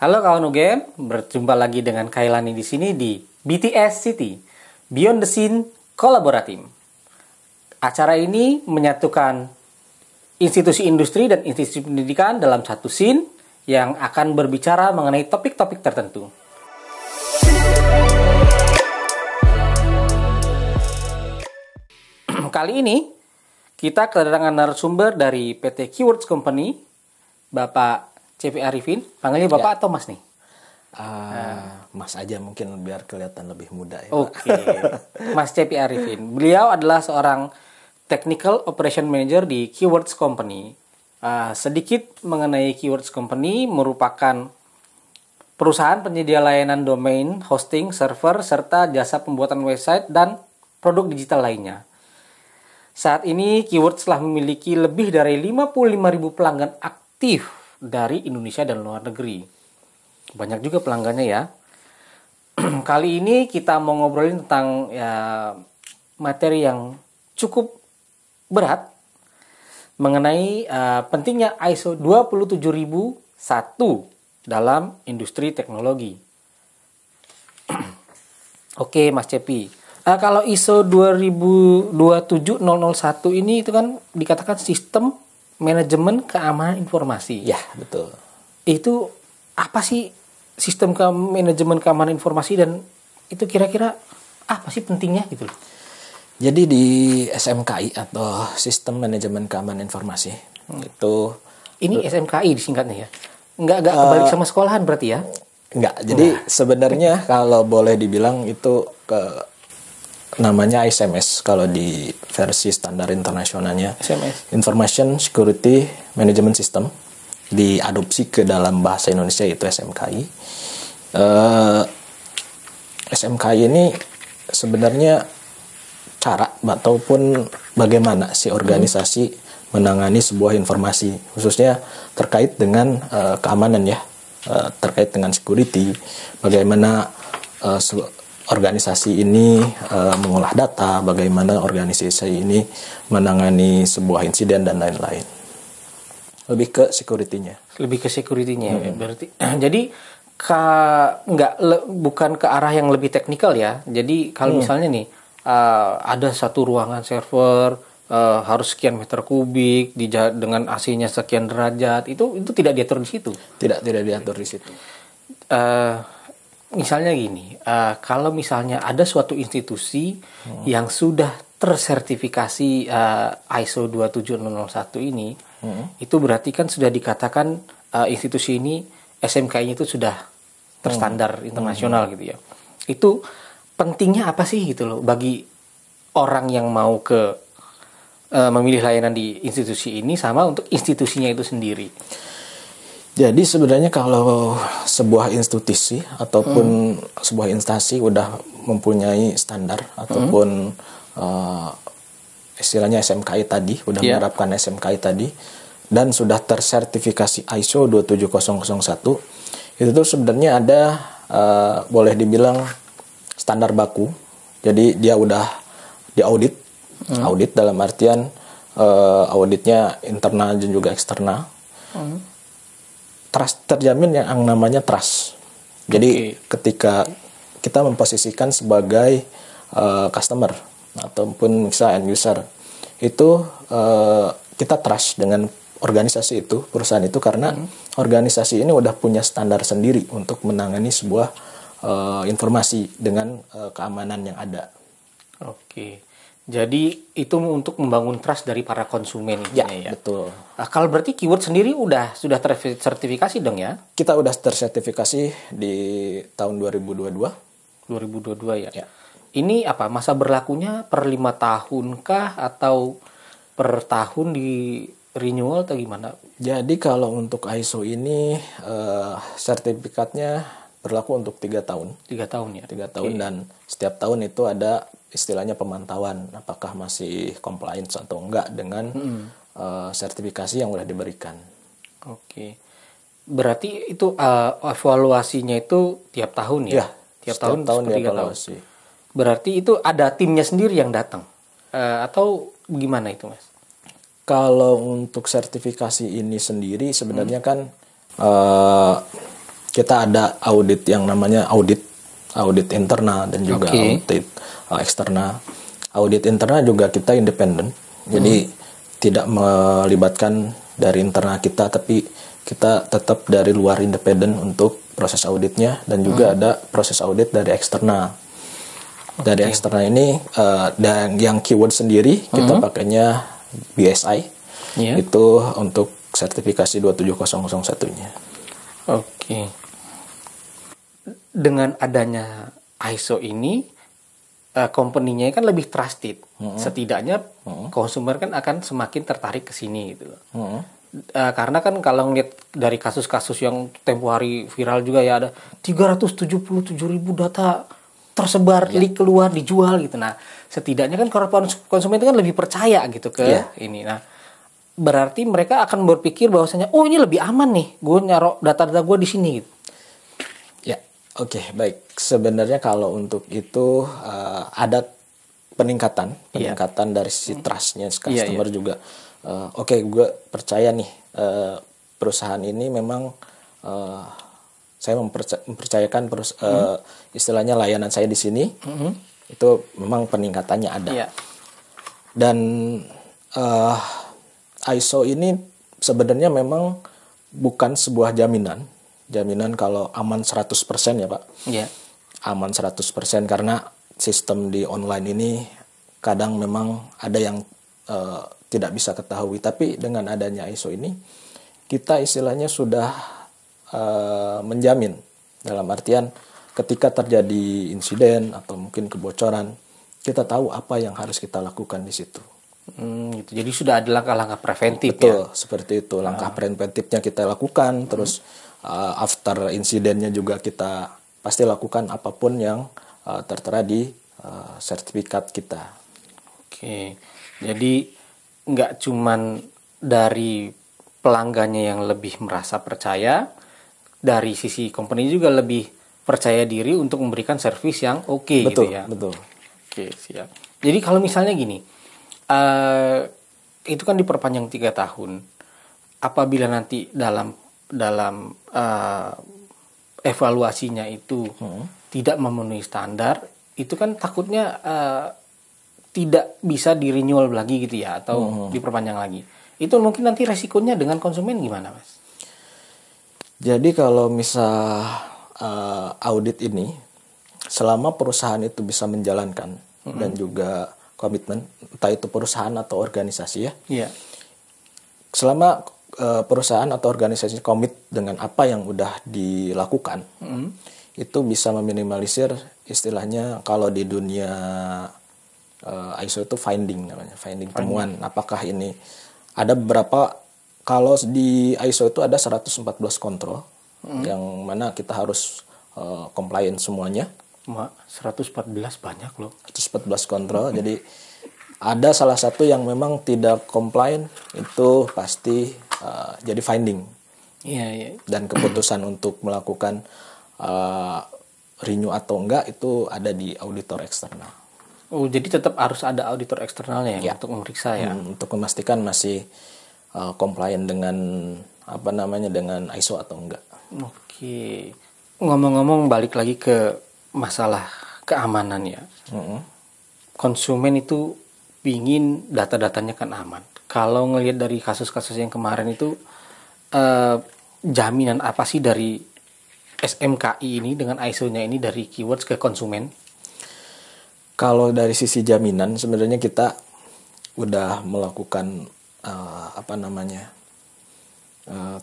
Halo kawan UGM, berjumpa lagi dengan Kailani di sini di BTS City, Beyond the Scene Collaborative. Acara ini menyatukan institusi industri dan institusi pendidikan dalam satu scene yang akan berbicara mengenai topik-topik tertentu. Kali ini kita kedatangan narasumber dari PT Keywords Company, Bapak CP Arifin. Panggilnya Bapak atau Mas nih? Mas aja mungkin biar kelihatan lebih muda ya. Oke. Mas CP Arifin. Beliau adalah seorang Technical Operation Manager di Keywords Company. Sedikit mengenai Keywords Company, merupakan perusahaan penyedia layanan domain, hosting, server, serta jasa pembuatan website dan produk digital lainnya. Saat ini Keywords telah memiliki lebih dari 55.000 pelanggan aktif dari Indonesia dan luar negeri. Banyak juga pelanggannya ya. Kali ini kita mau ngobrolin tentang materi yang cukup berat mengenai pentingnya ISO 27001 dalam industri teknologi. Oke, Mas Cepi. Kalau ISO 27001 ini itu kan dikatakan sistem manajemen keamanan informasi. Ya, betul. Itu apa sih sistem manajemen keamanan informasi dan itu kira-kira apa sih pentingnya gitu loh? Jadi di SMKI atau Sistem Manajemen Keamanan Informasi itu ini SMKI disingkatnya ya. Enggak kebalik sama sekolahan berarti ya? Enggak. Jadi sebenarnya kalau boleh dibilang itu namanya SMS kalau di versi standar internasionalnya. SMS. Information Security Management System, diadopsi ke dalam bahasa Indonesia yaitu SMKI. SMKI ini sebenarnya cara ataupun bagaimana si organisasi menangani sebuah informasi, khususnya terkait dengan keamanan ya, terkait dengan security, bagaimana organisasi ini mengolah data, bagaimana organisasi ini menangani sebuah insiden dan lain-lain. Lebih ke security-nya. Lebih ke security-nya berarti. Jadi bukan ke arah yang lebih teknikal ya. Jadi kalau misalnya nih ada satu ruangan server harus sekian meter kubik dengan AC-nya sekian derajat, itu tidak diatur di situ. Tidak diatur di situ. Misalnya gini, kalau misalnya ada suatu institusi yang sudah tersertifikasi ISO 27001 ini, itu berarti kan sudah dikatakan institusi ini SMKI-nya itu sudah terstandar internasional gitu ya. Itu pentingnya apa sih gitu loh bagi orang yang mau memilih layanan di institusi ini sama untuk institusinya itu sendiri? Jadi sebenarnya kalau sebuah institusi ataupun sebuah instansi udah mempunyai standar ataupun istilahnya SMKI tadi, udah menerapkan SMKI tadi dan sudah tersertifikasi ISO 27001, itu tuh sebenarnya ada boleh dibilang standar baku. Jadi dia udah diaudit, audit dalam artian auditnya internal dan juga eksternal. Trust, terjamin yang namanya trust. Jadi ketika kita memposisikan sebagai customer ataupun misalnya end user, itu kita trust dengan organisasi itu, perusahaan itu, karena organisasi ini udah punya standar sendiri untuk menangani sebuah informasi dengan keamanan yang ada. Oke. Jadi itu untuk membangun trust dari para konsumen ya. Betul. Kalau berarti Keyword sendiri sudah tersertifikasi dong ya? Kita udah tersertifikasi di tahun 2022. 2022 ya. Ini apa masa berlakunya per 5 tahun kah atau per tahun di renewal atau gimana? Jadi kalau untuk ISO ini sertifikatnya berlaku untuk 3 tahun. 3 tahun ya? 3 tahun dan setiap tahun itu ada istilahnya pemantauan apakah masih compliance atau enggak dengan sertifikasi yang udah diberikan. Oke. Berarti itu evaluasinya itu tiap tahun ya? Tiap tahun dievaluasi. Berarti itu ada timnya sendiri yang datang atau gimana itu, Mas? Kalau untuk sertifikasi ini sendiri sebenarnya kan kita ada audit yang namanya audit internal dan juga audit eksternal. Audit internal juga kita independen, jadi tidak melibatkan dari internal kita, tapi kita tetap dari luar independen untuk proses auditnya, dan juga ada proses audit dari eksternal. Dari eksternal ini dan yang keyword sendiri kita pakainya BSI, itu untuk sertifikasi 27001-nya. Oke. Dengan adanya ISO ini, company-nya kan lebih trusted. Setidaknya konsumer kan akan semakin tertarik ke sini gitu. Karena kan kalau ngeliat dari kasus-kasus yang tempo hari viral juga ya, ada 377.000 data tersebar, leak keluar, dijual gitu. Nah, setidaknya kan konsumen itu kan lebih percaya gitu ke ini. Nah, berarti mereka akan berpikir bahwasanya, oh ini lebih aman nih, gue nyarok data-data gue di sini gitu. Ya, oke, baik. Sebenarnya kalau untuk itu ada peningkatan dari sisi trustnya customer juga. Oke, gue percaya nih perusahaan ini memang saya mempercayakan istilahnya layanan saya di sini, itu memang peningkatannya ada. Dan ISO ini sebenarnya memang bukan sebuah jaminan kalau aman 100% ya Pak. Aman 100% karena sistem di online ini kadang memang ada yang tidak bisa ketahui. Tapi dengan adanya ISO ini, kita istilahnya sudah menjamin, dalam artian ketika terjadi insiden atau mungkin kebocoran, kita tahu apa yang harus kita lakukan di situ. Gitu. Jadi sudah ada langkah-langkah preventif. Betul, seperti itu. Langkah preventifnya kita lakukan, terus after insidennya juga kita pasti lakukan apapun yang tertera di sertifikat kita. Oke, jadi nggak cuman dari pelanggannya yang lebih merasa percaya, dari sisi company juga lebih percaya diri untuk memberikan servis yang oke gitu ya. Betul. Oke, siap. Jadi kalau misalnya gini, itu kan diperpanjang 3 tahun. Apabila nanti dalam evaluasinya itu tidak memenuhi standar, itu kan takutnya tidak bisa di-renewal lagi gitu ya, atau diperpanjang lagi. Itu mungkin nanti resikonya dengan konsumen gimana, Mas? Jadi kalau misal audit ini, selama perusahaan itu bisa menjalankan dan juga komitmen, entah itu perusahaan atau organisasi ya. Selama perusahaan atau organisasi komit dengan apa yang udah dilakukan, itu bisa meminimalisir, istilahnya kalau di dunia ISO itu finding namanya, temuan. Apakah ini ada beberapa, kalau di ISO itu ada 114 kontrol yang mana kita harus compliant semuanya. 114 banyak loh. 114 kontrol. Jadi ada salah satu yang memang tidak compliant, itu pasti jadi finding. Dan keputusan untuk melakukan renew atau enggak itu ada di auditor eksternal. Oh, jadi tetap harus ada auditor eksternalnya ya, untuk memeriksa ya. Untuk memastikan masih compliant dengan dengan ISO atau enggak. Oke. Ngomong-ngomong, balik lagi ke masalah keamanan ya. Konsumen itu pingin data-datanya kan aman. Kalau ngelihat dari kasus-kasus yang kemarin itu, jaminan apa sih dari SMKI ini dengan ISO-nya ini dari keywords ke konsumen? Kalau dari sisi jaminan, sebenarnya kita udah melakukan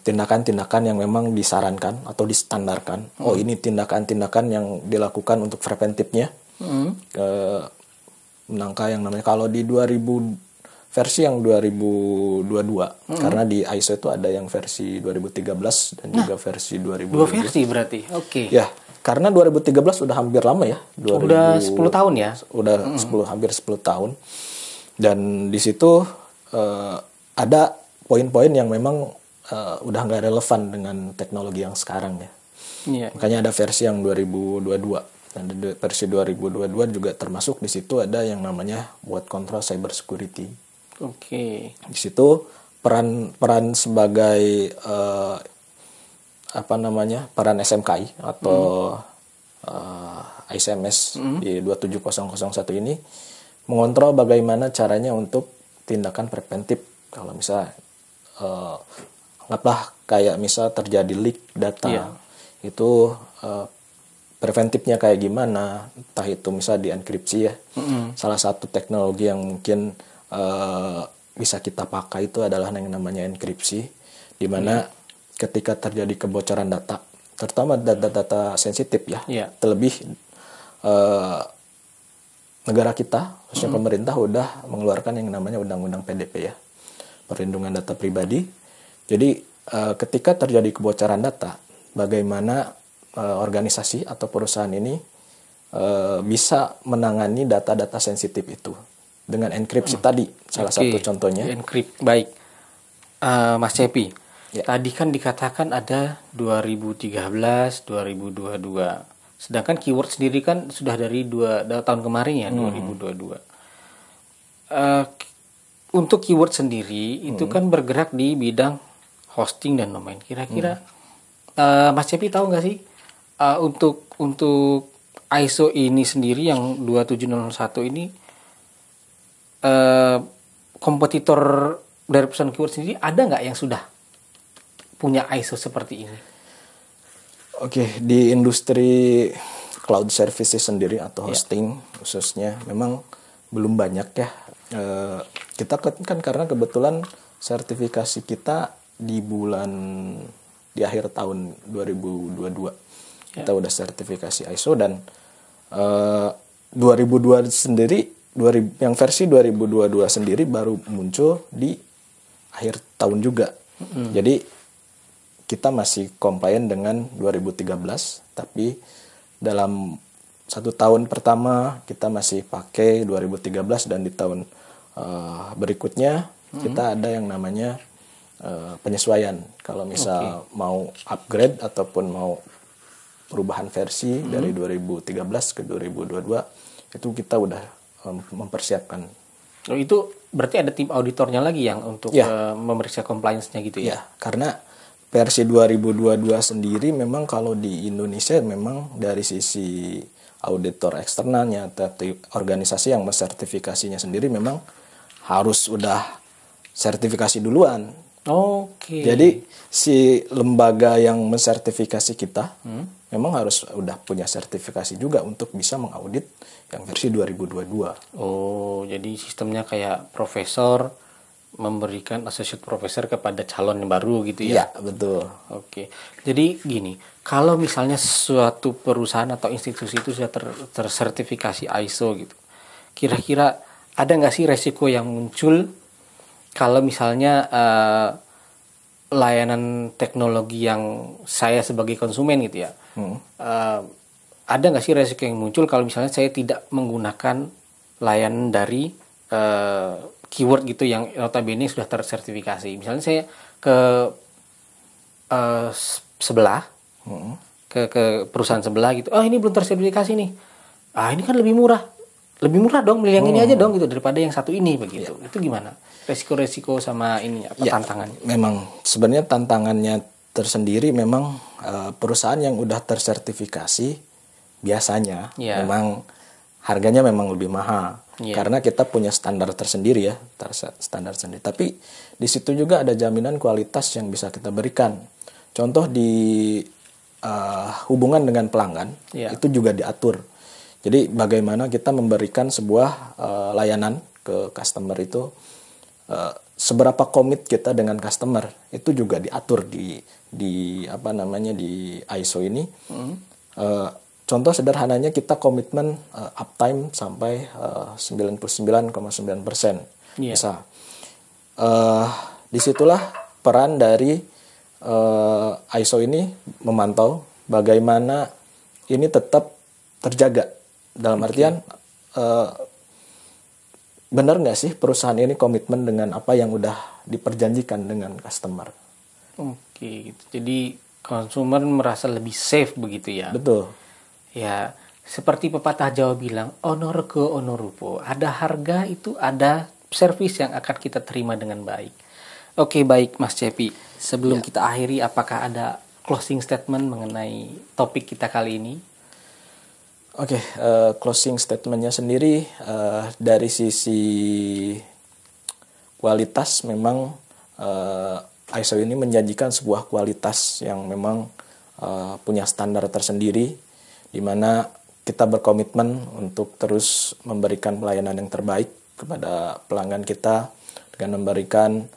tindakan-tindakan yang memang disarankan atau distandarkan. Oh, ini tindakan-tindakan yang dilakukan untuk preventifnya. Menangka yang namanya, kalau di versi yang 2022, karena di ISO itu ada yang versi 2013 dan juga versi 2022. Dua versi berarti. Oke. Ya, karena 2013 udah hampir lama ya. Udah 10 tahun ya. Udah hampir 10 tahun. Dan di situ ada poin-poin yang memang udah nggak relevan dengan teknologi yang sekarang ya. Makanya ada versi yang 2022. Dan di versi 2022 juga termasuk di situ ada yang namanya buat kontrol cyber security. Di situ peran sebagai peran SMKI atau ICMS di 27001 ini mengontrol bagaimana caranya untuk tindakan preventif. Kalau misal anggaplah kayak misal terjadi leak data, itu preventifnya kayak gimana, entah itu misal dienkripsi ya. Salah satu teknologi yang mungkin bisa kita pakai itu adalah yang namanya enkripsi, di mana ketika terjadi kebocoran data, terutama data-data sensitif ya, terlebih negara kita, khususnya pemerintah udah mengeluarkan yang namanya Undang-Undang PDP ya, Perlindungan Data Pribadi. Jadi ketika terjadi kebocoran data, bagaimana organisasi atau perusahaan ini bisa menangani data-data sensitif itu dengan enkripsi tadi, salah satu contohnya. Enkripsi, baik. Mas Cepi, tadi kan dikatakan ada 2013, 2022. Sedangkan keyword sendiri kan sudah dari tahun kemarin ya, 2022. Untuk keyword sendiri itu kan bergerak di bidang hosting dan domain. Kira-kira Mas Cepi tahu nggak sih untuk ISO ini sendiri yang 27001 ini kompetitor dari perusahaan keyword sendiri ada nggak yang sudah punya ISO seperti ini? Oke, di industri cloud services sendiri atau hosting khususnya memang belum banyak ya. Kita kan karena kebetulan sertifikasi kita di akhir tahun 2022 kita udah sertifikasi ISO, dan 2002 sendiri yang versi 2022 sendiri baru muncul di akhir tahun juga. Jadi kita masih compliant dengan 2013, tapi dalam 1 tahun pertama kita masih pakai 2013, dan di tahun berikutnya kita ada yang namanya penyesuaian. Kalau misal mau upgrade ataupun mau perubahan versi dari 2013 ke 2022, itu kita udah mempersiapkan. Oh, itu berarti ada tim auditornya lagi yang untuk memeriksa compliance-nya gitu ya? Ya, karena versi 2022 sendiri memang kalau di Indonesia memang dari sisi auditor eksternalnya atau organisasi yang mensertifikasinya sendiri memang harus udah sertifikasi duluan. Oke. Jadi si lembaga yang mensertifikasi kita memang harus udah punya sertifikasi juga untuk bisa mengaudit yang versi 2022. Oh, jadi sistemnya kayak profesor memberikan associate professor kepada calon yang baru gitu ya? Iya, betul. Oke. Jadi gini, kalau misalnya suatu perusahaan atau institusi itu sudah tersertifikasi ISO gitu, kira-kira ada nggak sih resiko yang muncul kalau misalnya layanan teknologi yang saya sebagai konsumen gitu ya, ada nggak sih resiko yang muncul kalau misalnya saya tidak menggunakan layanan dari keyword gitu yang notabene sudah tersertifikasi. Misalnya saya ke sebelah, ke perusahaan sebelah gitu, ini belum tersertifikasi nih. Ini kan lebih murah dong, milih yang ini aja dong gitu daripada yang satu ini begitu. Itu gimana? Resiko-resiko sama ini apa tantangannya? Memang sebenarnya tantangannya tersendiri memang perusahaan yang udah tersertifikasi biasanya memang harganya memang lebih mahal. Karena kita punya standar tersendiri ya, standar sendiri. Tapi di situ juga ada jaminan kualitas yang bisa kita berikan. Contoh di hubungan dengan pelanggan itu juga diatur. Jadi bagaimana kita memberikan sebuah layanan ke customer itu, seberapa komit kita dengan customer itu juga diatur di ISO ini. Contoh sederhananya kita komitmen uptime sampai 99,9%. Bisa. Disitulah peran dari ISO ini memantau bagaimana ini tetap terjaga. Dalam artian benar nggak sih perusahaan ini komitmen dengan apa yang udah diperjanjikan dengan customer. Oke, gitu. Jadi konsumen merasa lebih safe begitu ya? Betul. Ya, seperti pepatah Jawa bilang, ono rego ono rupo. Ada harga itu ada servis yang akan kita terima dengan baik. Oke, baik Mas Cepi. Sebelum kita akhiri, apakah ada closing statement mengenai topik kita kali ini. Oke, closing statementnya sendiri dari sisi kualitas memang ISO ini menjanjikan sebuah kualitas yang memang punya standar tersendiri, di mana kita berkomitmen untuk terus memberikan pelayanan yang terbaik kepada pelanggan kita dengan memberikan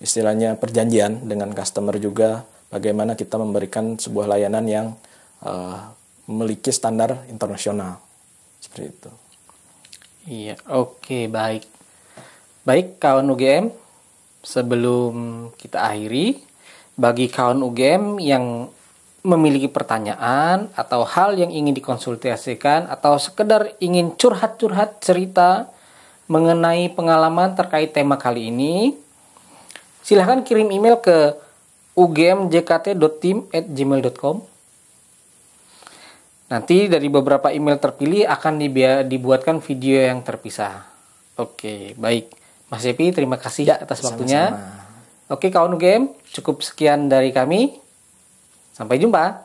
istilahnya perjanjian dengan customer juga, bagaimana kita memberikan sebuah layanan yang memiliki standar internasional seperti itu. Iya, oke, baik. Baik kawan UGM, sebelum kita akhiri, bagi kawan UGM yang memiliki pertanyaan atau hal yang ingin dikonsultasikan atau sekedar ingin curhat-curhat cerita mengenai pengalaman terkait tema kali ini, silahkan kirim email ke ugmjkt.team@gmail.com. Nanti dari beberapa email terpilih akan dibuatkan video yang terpisah. Oke, baik. Mas Cepi, terima kasih atas waktunya. Sama-sama. Oke, kawan UGM, cukup sekian dari kami. Sampai jumpa.